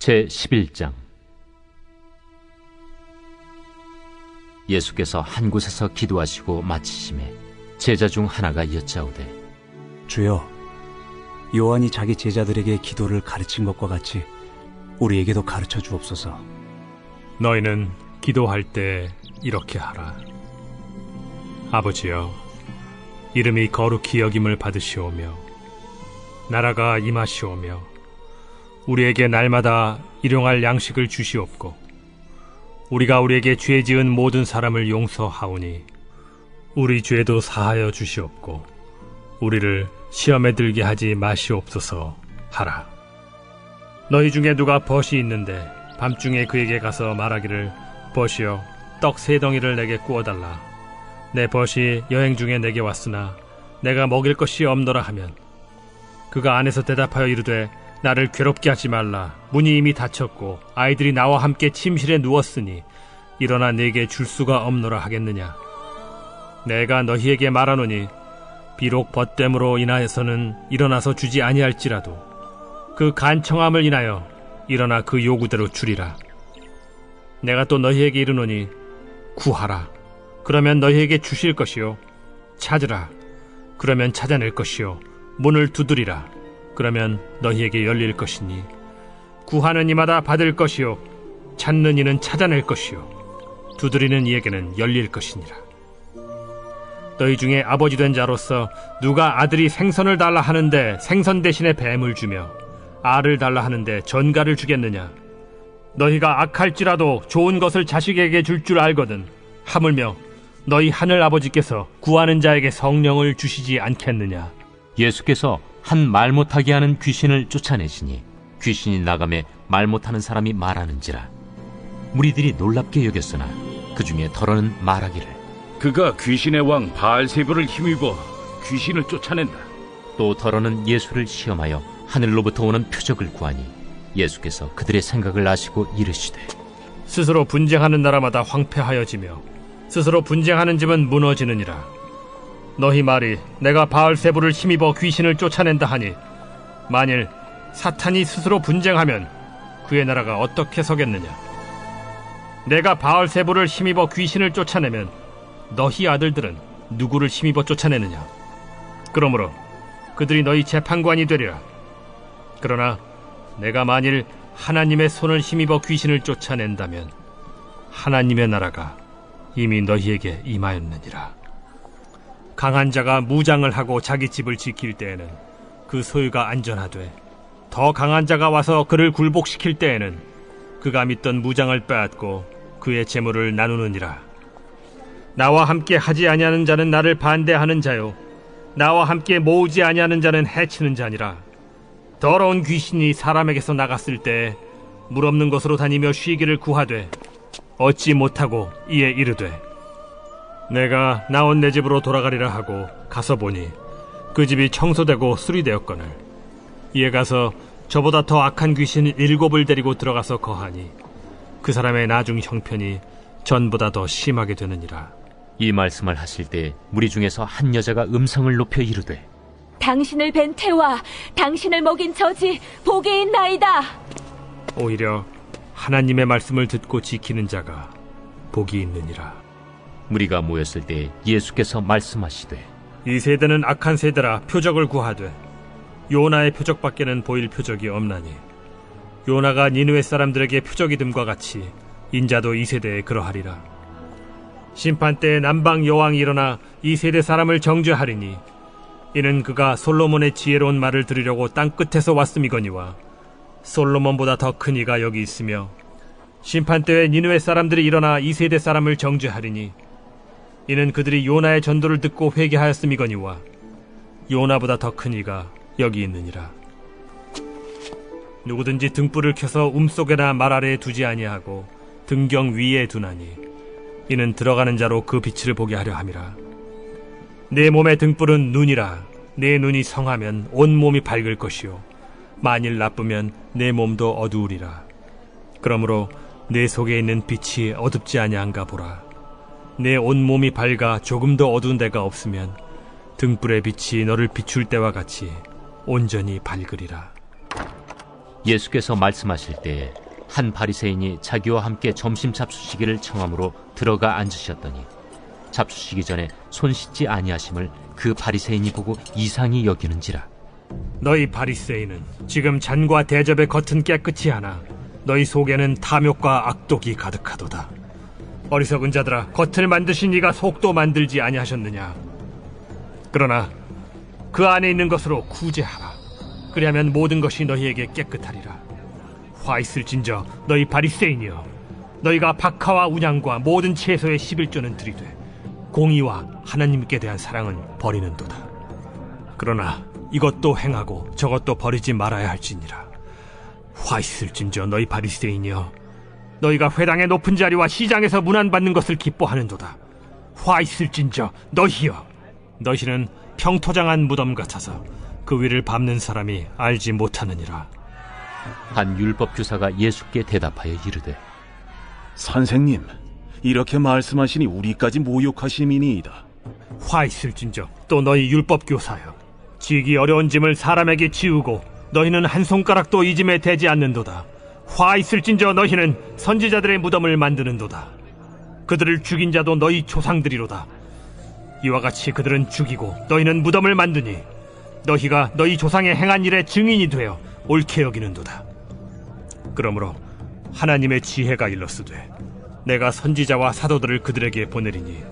제11장. 예수께서 한 곳에서 기도하시고 마치심에 제자 중 하나가 여짜오되, 주여, 요한이 자기 제자들에게 기도를 가르친 것과 같이 우리에게도 가르쳐 주옵소서. 너희는 기도할 때 이렇게 하라. 아버지여, 이름이 거룩히 여김을 받으시오며 나라가 임하시오며 우리에게 날마다 일용할 양식을 주시옵고 우리가 우리에게 죄 지은 모든 사람을 용서하오니 우리 죄도 사하여 주시옵고 우리를 시험에 들게 하지 마시옵소서 하라. 너희 중에 누가 벗이 있는데 밤중에 그에게 가서 말하기를, 벗이여, 떡 3덩이를 내게 구워달라. 내 벗이 여행 중에 내게 왔으나 내가 먹일 것이 없노라 하면, 그가 안에서 대답하여 이르되, 나를 괴롭게 하지 말라. 문이 이미 닫혔고 아이들이 나와 함께 침실에 누웠으니 일어나 내게 줄 수가 없노라 하겠느냐. 내가 너희에게 말하노니 비록 벗됨으로 인하여서는 일어나서 주지 아니할지라도 그 간청함을 인하여 일어나 그 요구대로 주리라. 내가 또 너희에게 이르노니 구하라, 그러면 너희에게 주실 것이요, 찾으라, 그러면 찾아낼 것이요, 문을 두드리라, 그러면 너희에게 열릴 것이니, 구하는 이마다 받을 것이요, 찾는 이는 찾아낼 것이요, 두드리는 이에게는 열릴 것이니라. 너희 중에 아버지 된 자로서 누가 아들이 생선을 달라 하는데 생선 대신에 뱀을 주며 알을 달라 하는데 전갈을 주겠느냐? 너희가 악할지라도 좋은 것을 자식에게 줄 줄 알거든 하물며 너희 하늘 아버지께서 구하는 자에게 성령을 주시지 않겠느냐? 예수께서 한 말 못하게 하는 귀신을 쫓아내시니 귀신이 나가매 말 못하는 사람이 말하는지라. 무리들이 놀랍게 여겼으나 그 중에 더러는 말하기를, 그가 귀신의 왕 바알세불을 힘입어 귀신을 쫓아낸다. 또 더러는 예수를 시험하여 하늘로부터 오는 표적을 구하니 예수께서 그들의 생각을 아시고 이르시되, 스스로 분쟁하는 나라마다 황폐하여지며 스스로 분쟁하는 집은 무너지느니라. 너희 말이 내가 바알세불을 힘입어 귀신을 쫓아낸다 하니, 만일 사탄이 스스로 분쟁하면 그의 나라가 어떻게 서겠느냐? 내가 바알세불을 힘입어 귀신을 쫓아내면 너희 아들들은 누구를 힘입어 쫓아내느냐? 그러므로 그들이 너희 재판관이 되리라. 그러나 내가 만일 하나님의 손을 힘입어 귀신을 쫓아낸다면 하나님의 나라가 이미 너희에게 임하였느니라. 강한 자가 무장을 하고 자기 집을 지킬 때에는 그 소유가 안전하되, 더 강한 자가 와서 그를 굴복시킬 때에는 그가 믿던 무장을 빼앗고 그의 재물을 나누느니라. 나와 함께 하지 아니하는 자는 나를 반대하는 자요, 나와 함께 모으지 아니하는 자는 해치는 자니라. 더러운 귀신이 사람에게서 나갔을 때 물 없는 곳으로 다니며 쉬기를 구하되 얻지 못하고 이에 이르되, 내가 나온 내 집으로 돌아가리라 하고 가서 보니 그 집이 청소되고 수리되었거늘, 이에 가서 저보다 더 악한 귀신 7을 데리고 들어가서 거하니 그 사람의 나중 형편이 전보다 더 심하게 되느니라. 이 말씀을 하실 때 무리 중에서 한 여자가 음성을 높여 이르되, 당신을 뵌 태와 당신을 먹인 저지 복이 있나이다. 오히려 하나님의 말씀을 듣고 지키는 자가 복이 있느니라. 무리가 모였을 때 예수께서 말씀하시되, 이 세대는 악한 세대라 표적을 구하되 요나의 표적밖에는 보일 표적이 없나니, 요나가 니느웨 사람들에게 표적이 됨과 같이 인자도 이 세대에 그러하리라. 심판 때에 남방 여왕이 일어나 이 세대 사람을 정죄하리니, 이는 그가 솔로몬의 지혜로운 말을 들으려고 땅 끝에서 왔음이거니와 솔로몬보다 더 큰 이가 여기 있으며, 심판 때에 니느웨 사람들이 일어나 이 세대 사람을 정죄하리니, 이는 그들이 요나의 전도를 듣고 회개하였음이거니와 요나보다 더 큰 이가 여기 있느니라. 누구든지 등불을 켜서 움속에나 말 아래에 두지 아니하고 등경 위에 두나니, 이는 들어가는 자로 그 빛을 보게 하려 함이라. 내 몸의 등불은 눈이라. 내 눈이 성하면 온 몸이 밝을 것이요, 만일 나쁘면 내 몸도 어두우리라. 그러므로 내 속에 있는 빛이 어둡지 아니한가 보라. 내 온 몸이 밝아 조금도 어두운 데가 없으면 등불의 빛이 너를 비출 때와 같이 온전히 밝으리라. 예수께서 말씀하실 때에 한 바리새인이 자기와 함께 점심 잡수시기를 청함으로 들어가 앉으셨더니 잡수시기 전에 손 씻지 아니하심을 그 바리새인이 보고 이상히 여기는지라. 너희 바리새인은 지금 잔과 대접의 겉은 깨끗이 하나 너희 속에는 탐욕과 악독이 가득하도다. 어리석은 자들아, 겉을 만드신 이가 속도 만들지 아니하셨느냐? 그러나 그 안에 있는 것으로 구제하라. 그리하면 모든 것이 너희에게 깨끗하리라. 화 있을진저 너희 바리새인이여, 너희가 박하와 운양과 모든 채소의 11조는 들이되 공의와 하나님께 대한 사랑은 버리는도다. 그러나 이것도 행하고 저것도 버리지 말아야 할지니라. 화 있을진저 너희 바리새인이여, 너희가 회당의 높은 자리와 시장에서 문안받는 것을 기뻐하는도다. 화 있을진저 너희여, 너희는 평토장한 무덤 같아서 그 위를 밟는 사람이 알지 못하느니라. 한 율법교사가 예수께 대답하여 이르되, 선생님, 이렇게 말씀하시니 우리까지 모욕하심이니이다. 화 있을진저 또 너희 율법교사여, 지기 어려운 짐을 사람에게 지우고 너희는 한 손가락도 이 짐에 대지 않는도다. 화 있을진저 너희는 선지자들의 무덤을 만드는도다. 그들을 죽인 자도 너희 조상들이로다. 이와 같이 그들은 죽이고 너희는 무덤을 만드니 너희가 너희 조상의 행한 일의 증인이 되어 옳게 여기는도다. 그러므로 하나님의 지혜가 일렀으되 내가 선지자와 사도들을 그들에게 보내리니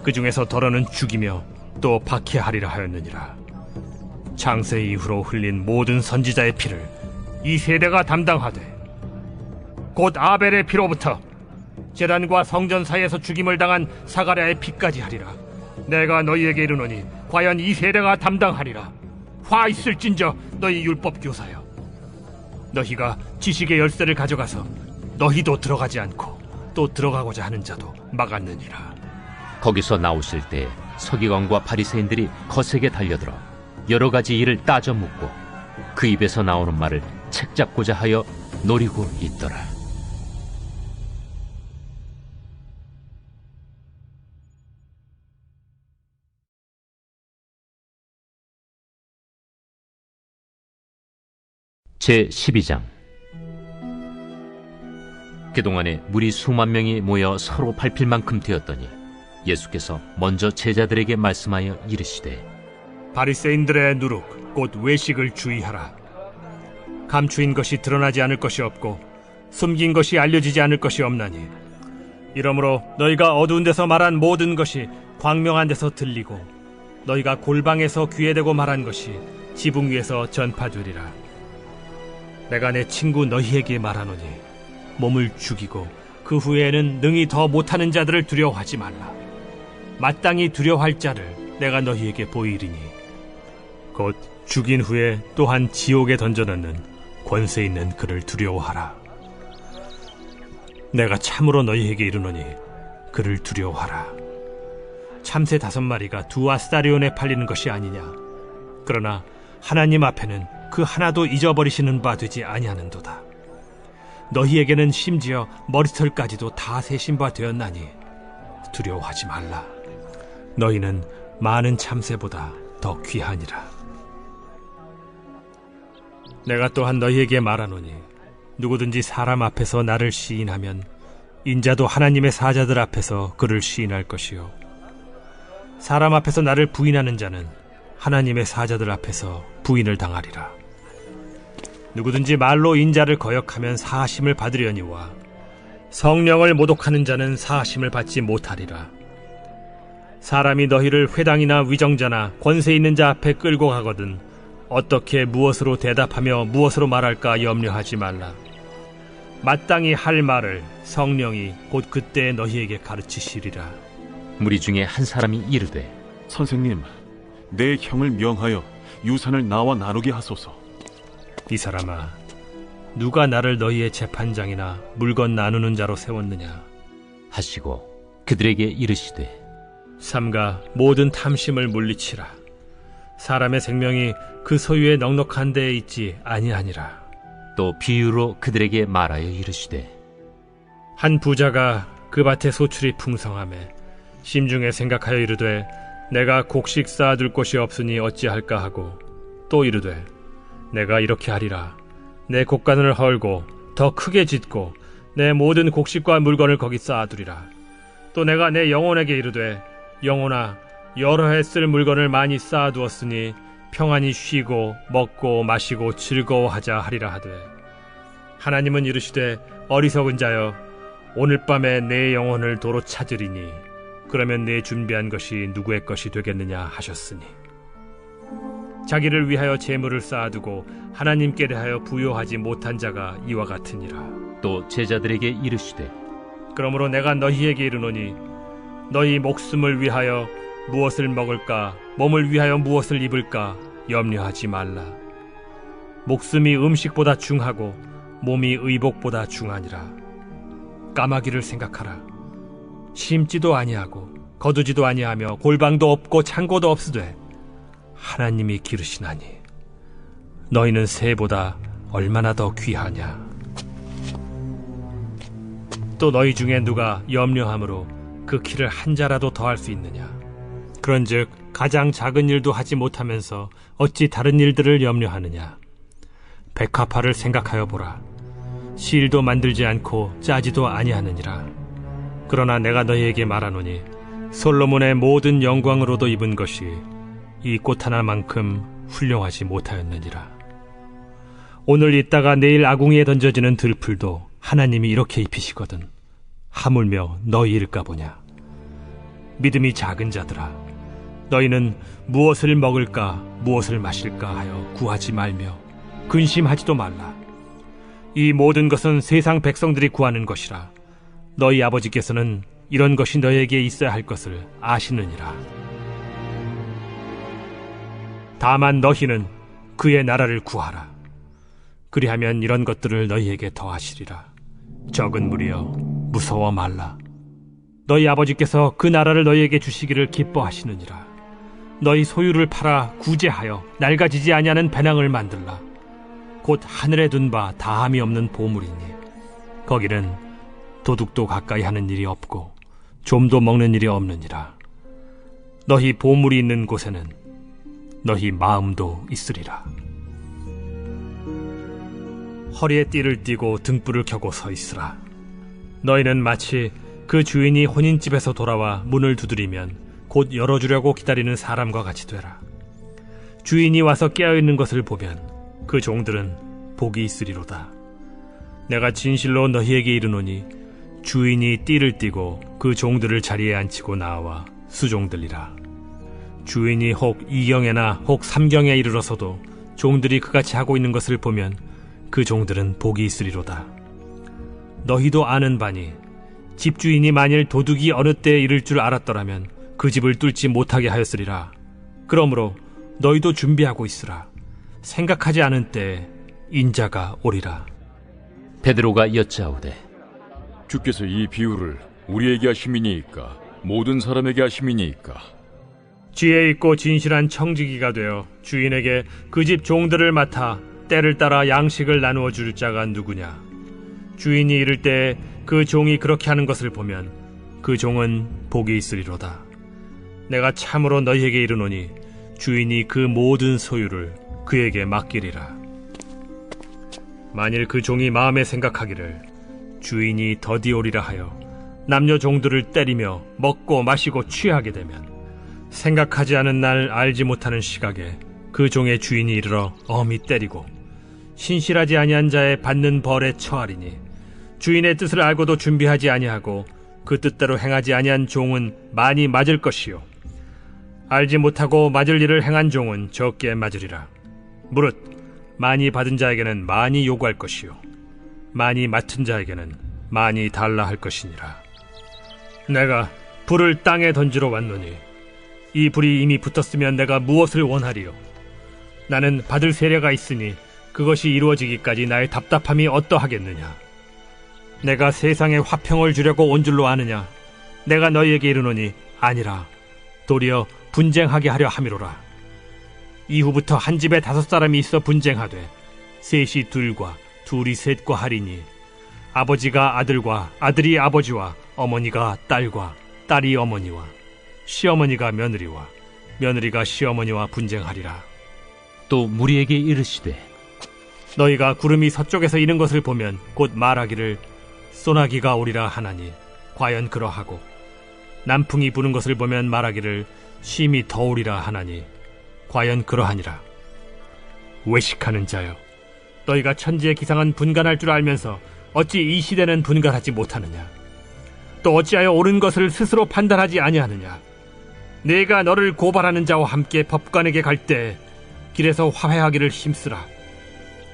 그 중에서 더러는 죽이며 또 박해하리라 하였느니라. 창세 이후로 흘린 모든 선지자의 피를 이 세대가 담당하되 곧 아벨의 피로부터 제단과 성전 사이에서 죽임을 당한 사가랴의 피까지 하리라. 내가 너희에게 이르노니 과연 이 세대가 담당하리라. 화 있을진저 너희 율법교사여, 너희가 지식의 열쇠를 가져가서 너희도 들어가지 않고 또 들어가고자 하는 자도 막았느니라. 거기서 나오실 때 서기관과 바리새인들이 거세게 달려들어 여러 가지 일을 따져 묻고 그 입에서 나오는 말을 책잡고자 하여 노리고 있더라. 제12장. 그동안에 무리 수만 명이 모여 서로 밟힐 만큼 되었더니 예수께서 먼저 제자들에게 말씀하여 이르시되, 바리새인들의 누룩 곧 외식을 주의하라. 감추인 것이 드러나지 않을 것이 없고 숨긴 것이 알려지지 않을 것이 없나니 이러므로 너희가 어두운 데서 말한 모든 것이 광명한 데서 들리고 너희가 골방에서 귀에 대고 말한 것이 지붕 위에서 전파되리라. 내가 내 친구 너희에게 말하노니 몸을 죽이고 그 후에는 능히 더 못하는 자들을 두려워하지 말라. 마땅히 두려워할 자를 내가 너희에게 보이리니 곧 죽인 후에 또한 지옥에 던져넣는 권세 있는 그를 두려워하라. 내가 참으로 너희에게 이르노니 그를 두려워하라. 참새 5마리가 2아스타리온에 팔리는 것이 아니냐? 그러나 하나님 앞에는 그 하나도 잊어버리시는 바 되지 아니하는도다. 너희에게는 심지어 머리털까지도 다 세신 바 되었나니 두려워하지 말라. 너희는 많은 참새보다 더 귀하니라. 내가 또한 너희에게 말하노니 누구든지 사람 앞에서 나를 시인하면 인자도 하나님의 사자들 앞에서 그를 시인할 것이요, 사람 앞에서 나를 부인하는 자는 하나님의 사자들 앞에서 부인을 당하리라. 누구든지 말로 인자를 거역하면 사하심을 받으려니와 성령을 모독하는 자는 사하심을 받지 못하리라. 사람이 너희를 회당이나 위정자나 권세 있는 자 앞에 끌고 가거든 어떻게 무엇으로 대답하며 무엇으로 말할까 염려하지 말라. 마땅히 할 말을 성령이 곧 그때 너희에게 가르치시리라. 무리 중에 한 사람이 이르되, 선생님, 내 형을 명하여 유산을 나와 나누게 하소서. 이 사람아, 누가 나를 너희의 재판장이나 물건 나누는 자로 세웠느냐 하시고 그들에게 이르시되, 삼가 모든 탐심을 물리치라. 사람의 생명이 그 소유의 넉넉한 데에 있지 아니하니라. 또 비유로 그들에게 말하여 이르시되, 한 부자가 그 밭에 소출이 풍성하매 심중에 생각하여 이르되 내가 곡식 쌓아둘 곳이 없으니 어찌할까 하고 또 이르되 내가 이렇게 하리라. 내 곡간을 헐고 더 크게 짓고 내 모든 곡식과 물건을 거기 쌓아두리라. 또 내가 내 영혼에게 이르되 영혼아 여러 해 쓸 물건을 많이 쌓아두었으니 평안히 쉬고 먹고 마시고 즐거워하자 하리라 하되 하나님은 이르시되 어리석은 자여 오늘 밤에 내 영혼을 도로 찾으리니 그러면 내 준비한 것이 누구의 것이 되겠느냐 하셨으니 자기를 위하여 재물을 쌓아두고 하나님께 대하여 부요하지 못한 자가 이와 같으니라. 또 제자들에게 이르시되 그러므로 내가 너희에게 이르노니 너희 목숨을 위하여 무엇을 먹을까 몸을 위하여 무엇을 입을까 염려하지 말라. 목숨이 음식보다 중하고 몸이 의복보다 중하니라. 까마귀를 생각하라. 심지도 아니하고 거두지도 아니하며 골방도 없고 창고도 없으되 하나님이 기르시나니 너희는 새보다 얼마나 더 귀하냐. 또 너희 중에 누가 염려함으로 그 키를 한 자라도 더할 수 있느냐. 그런즉 가장 작은 일도 하지 못하면서 어찌 다른 일들을 염려하느냐. 백합화를 생각하여 보라. 실도 만들지 않고 짜지도 아니하느니라. 그러나 내가 너희에게 말하노니 솔로몬의 모든 영광으로도 입은 것이 이 꽃 하나만큼 훌륭하지 못하였느니라. 오늘 있다가 내일 아궁이에 던져지는 들풀도 하나님이 이렇게 입히시거든 하물며 너희일까 보냐. 믿음이 작은 자들아 너희는 무엇을 먹을까 무엇을 마실까 하여 구하지 말며 근심하지도 말라. 이 모든 것은 세상 백성들이 구하는 것이라. 너희 아버지께서는 이런 것이 너희에게 있어야 할 것을 아시느니라. 다만 너희는 그의 나라를 구하라. 그리하면 이런 것들을 너희에게 더하시리라. 적은 무리여 무서워 말라. 너희 아버지께서 그 나라를 너희에게 주시기를 기뻐하시느니라. 너희 소유를 팔아 구제하여 낡아지지 아니하는 배낭을 만들라. 곧 하늘에 둔 바 다함이 없는 보물이니 거기는 도둑도 가까이 하는 일이 없고 좀도 먹는 일이 없느니라. 너희 보물이 있는 곳에는 너희 마음도 있으리라. 허리에 띠를 띠고 등불을 켜고 서 있으라. 너희는 마치 그 주인이 혼인집에서 돌아와 문을 두드리면 곧 열어주려고 기다리는 사람과 같이 되라. 주인이 와서 깨어있는 것을 보면 그 종들은 복이 있으리로다. 내가 진실로 너희에게 이르노니 주인이 띠를 띠고 그 종들을 자리에 앉히고 나와 수종들리라. 주인이 혹 이경에나 혹 삼경에 이르러서도 종들이 그같이 하고 있는 것을 보면 그 종들은 복이 있으리로다. 너희도 아는 바니 집주인이 만일 도둑이 어느 때에 이를 줄 알았더라면 그 집을 뚫지 못하게 하였으리라. 그러므로 너희도 준비하고 있으라. 생각하지 않은 때에 인자가 오리라. 베드로가 여짜오되 주께서 이 비유를 우리에게 하심이니이까 모든 사람에게 하심이니이까. 지혜 있고 진실한 청지기가 되어 주인에게 그 집 종들을 맡아 때를 따라 양식을 나누어 줄 자가 누구냐. 주인이 이를 때 그 종이 그렇게 하는 것을 보면 그 종은 복이 있으리로다. 내가 참으로 너희에게 이르노니 주인이 그 모든 소유를 그에게 맡기리라. 만일 그 종이 마음에 생각하기를 주인이 더디 오리라 하여 남녀 종들을 때리며 먹고 마시고 취하게 되면 생각하지 않은 날 알지 못하는 시각에 그 종의 주인이 이르러 엄히 때리고 신실하지 아니한 자의 받는 벌에 처하리니 주인의 뜻을 알고도 준비하지 아니하고 그 뜻대로 행하지 아니한 종은 많이 맞을 것이요 알지 못하고 맞을 일을 행한 종은 적게 맞으리라. 무릇 많이 받은 자에게는 많이 요구할 것이요 많이 맡은 자에게는 많이 달라 할 것이니라. 내가 불을 땅에 던지러 왔노니 이 불이 이미 붙었으면 내가 무엇을 원하리요. 나는 받을 세례가 있으니 그것이 이루어지기까지 나의 답답함이 어떠하겠느냐. 내가 세상에 화평을 주려고 온 줄로 아느냐. 내가 너희에게 이르노니 아니라 도리어 분쟁하게 하려 함이로라. 이후부터 한 집에 5사람이 있어 분쟁하되 셋이 둘과 둘이 셋과 하리니 아버지가 아들과 아들이 아버지와 어머니가 딸과 딸이 어머니와 시어머니가 며느리와 며느리가 시어머니와 분쟁하리라. 또 무리에게 이르시되 너희가 구름이 서쪽에서 이는 것을 보면 곧 말하기를 소나기가 오리라 하나니 과연 그러하고, 남풍이 부는 것을 보면 말하기를 심히 더우리라 하나니 과연 그러하니라. 외식하는 자여, 너희가 천지의 기상은 분간할 줄 알면서 어찌 이 시대는 분간하지 못하느냐? 또 어찌하여 옳은 것을 스스로 판단하지 아니하느냐? 내가 너를 고발하는 자와 함께 법관에게 갈 때 길에서 화해하기를 힘쓰라.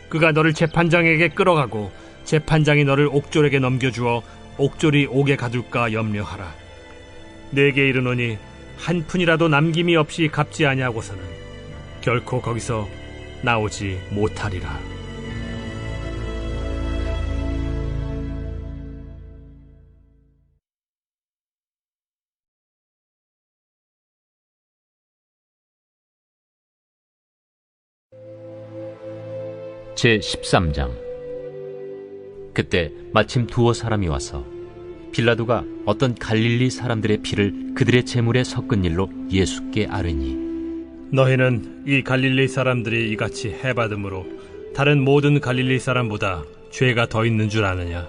그가 너를 재판장에게 끌어가고 재판장이 너를 옥졸에게 넘겨주어 옥졸이 옥에 가둘까 염려하라. 내게 이르노니 한 푼이라도 남김이 없이 갚지 아니하고서는 결코 거기서 나오지 못하리라. 제13장. 그때 마침 두어 사람이 와서 빌라도가 어떤 갈릴리 사람들의 피를 그들의 제물에 섞은 일로 예수께 아뢰니, 너희는 이 갈릴리 사람들이 이같이 해받음으로 다른 모든 갈릴리 사람보다 죄가 더 있는 줄 아느냐?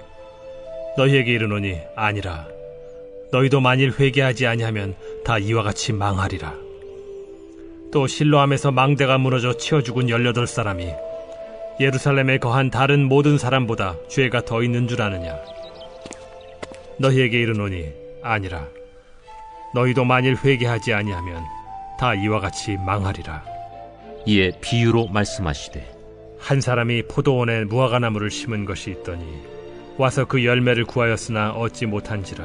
너희에게 이르노니 아니라. 너희도 만일 회개하지 아니하면 다 이와 같이 망하리라. 또 실로암에서 망대가 무너져 치어 죽은 18사람이 예루살렘에 거한 다른 모든 사람보다 죄가 더 있는 줄 아느냐? 너희에게 이르노니 아니라. 너희도 만일 회개하지 아니하면 다 이와 같이 망하리라. 이에 비유로 말씀하시되, 한 사람이 포도원에 무화과나무를 심은 것이 있더니 와서 그 열매를 구하였으나 얻지 못한지라.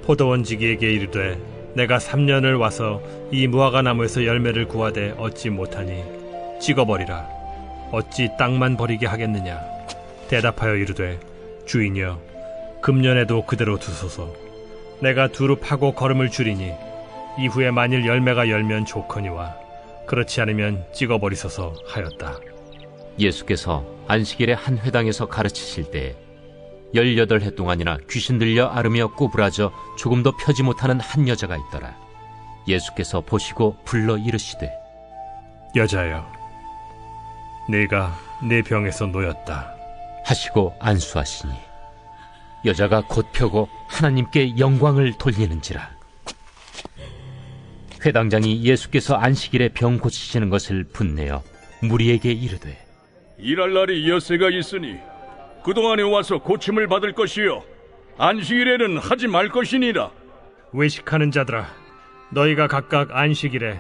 포도원지기에게 이르되 내가 3년을 와서 이 무화과나무에서 열매를 구하되 얻지 못하니 찍어버리라. 어찌 땅만 버리게 하겠느냐? 대답하여 이르되 주인이여, 금년에도 그대로 두소서. 내가 두루 파고 거름을 줄이니 이후에 만일 열매가 열면 좋거니와 그렇지 않으면 찍어버리소서 하였다. 예수께서 안식일에 한 회당에서 가르치실 때에 18해 동안이나 귀신 들려 앓으며 꼬부라져 조금도 펴지 못하는 한 여자가 있더라. 예수께서 보시고 불러 이르시되, 여자여, 네가 내 병에서 놓였다 하시고 안수하시니 여자가 곧 펴고 하나님께 영광을 돌리는지라. 회당장이 예수께서 안식일에 병 고치시는 것을 분내어 무리에게 이르되, 일할 날이 엿새가 있으니 그동안에 와서 고침을 받을 것이요 안식일에는 하지 말 것이니라. 외식하는 자들아, 너희가 각각 안식일에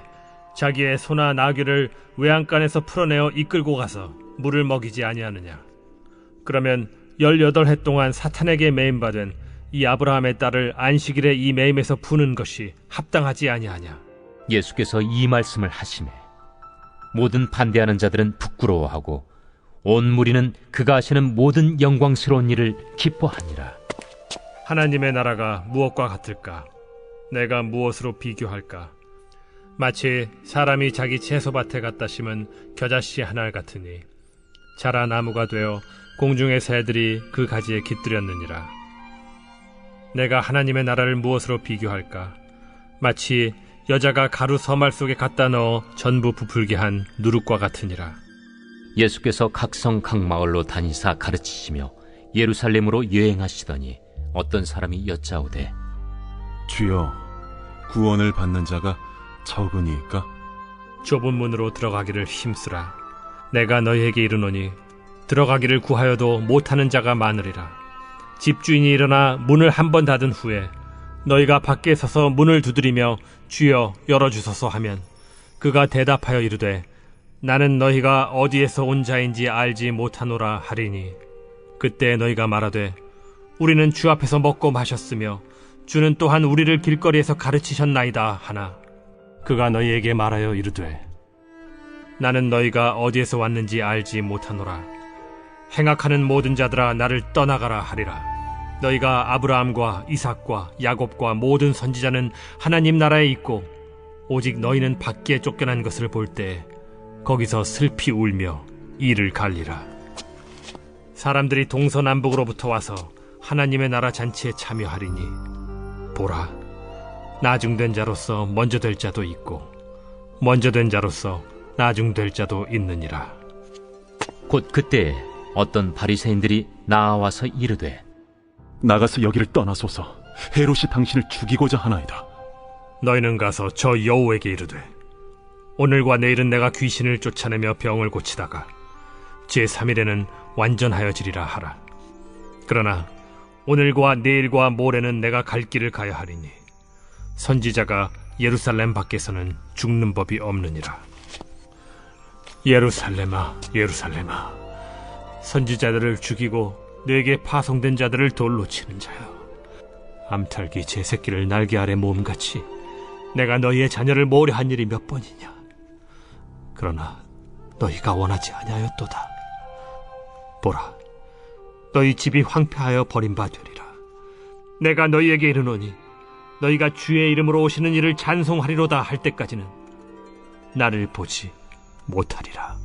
자기의 소나 나귀를 외양간에서 풀어내어 이끌고 가서 물을 먹이지 아니하느냐? 그러면 18해 동안 사탄에게 매임받은 이 아브라함의 딸을 안식일에 이 매임에서 푸는 것이 합당하지 아니하냐? 예수께서 이 말씀을 하시매 모든 반대하는 자들은 부끄러워하고 온 무리는 그가 하시는 모든 영광스러운 일을 기뻐하니라. 하나님의 나라가 무엇과 같을까? 내가 무엇으로 비교할까? 마치 사람이 자기 채소밭에 갖다 심은 겨자씨 하나 같으니 자라 나무가 되어 공중의 새들이 그 가지에 깃들였느니라. 내가 하나님의 나라를 무엇으로 비교할까? 마치 여자가 가루 서말 속에 갖다 넣어 전부 부풀게 한 누룩과 같으니라. 예수께서 각성 각 마을로 다니사 가르치시며 예루살렘으로 여행하시더니 어떤 사람이 여짜오되, 주여, 구원을 받는 자가 적으니까? 좁은 문으로 들어가기를 힘쓰라. 내가 너희에게 이르노니 들어가기를 구하여도 못하는 자가 많으리라. 집주인이 일어나 문을 한 번 닫은 후에 너희가 밖에 서서 문을 두드리며 주여 열어주소서 하면 그가 대답하여 이르되 나는 너희가 어디에서 온 자인지 알지 못하노라 하리니, 그때 너희가 말하되 우리는 주 앞에서 먹고 마셨으며 주는 또한 우리를 길거리에서 가르치셨나이다 하나, 그가 너희에게 말하여 이르되 나는 너희가 어디에서 왔는지 알지 못하노라. 행악하는 모든 자들아 나를 떠나가라 하리라. 너희가 아브라함과 이삭과 야곱과 모든 선지자는 하나님 나라에 있고 오직 너희는 밖에 쫓겨난 것을 볼 때 거기서 슬피 울며 이를 갈리라. 사람들이 동서남북으로부터 와서 하나님의 나라 잔치에 참여하리니 보라, 나중된 자로서 먼저 될 자도 있고 먼저 된 자로서 나중될 자도 있느니라. 곧 그때 어떤 바리새인들이 나와서 이르되 나가서 여기를 떠나소서. 헤롯이 당신을 죽이고자 하나이다. 너희는 가서 저 여우에게 이르되 오늘과 내일은 내가 귀신을 쫓아내며 병을 고치다가 제3일에는 완전하여지리라 하라. 그러나 오늘과 내일과 모레는 내가 갈 길을 가야 하리니 선지자가 예루살렘 밖에서는 죽는 법이 없느니라. 예루살렘아, 예루살렘아, 선지자들을 죽이고 내게 파송된 자들을 돌로 치는 자여, 암탉이 제 새끼를 날개 아래 모음같이 내가 너희의 자녀를 모으려 한 일이 몇 번이냐. 그러나 너희가 원하지 아니하였도다. 보라, 너희 집이 황폐하여 버림받으리라. 내가 너희에게 이르노니 너희가 주의 이름으로 오시는 이를 찬송하리로다 할 때까지는 나를 보지 못하리라.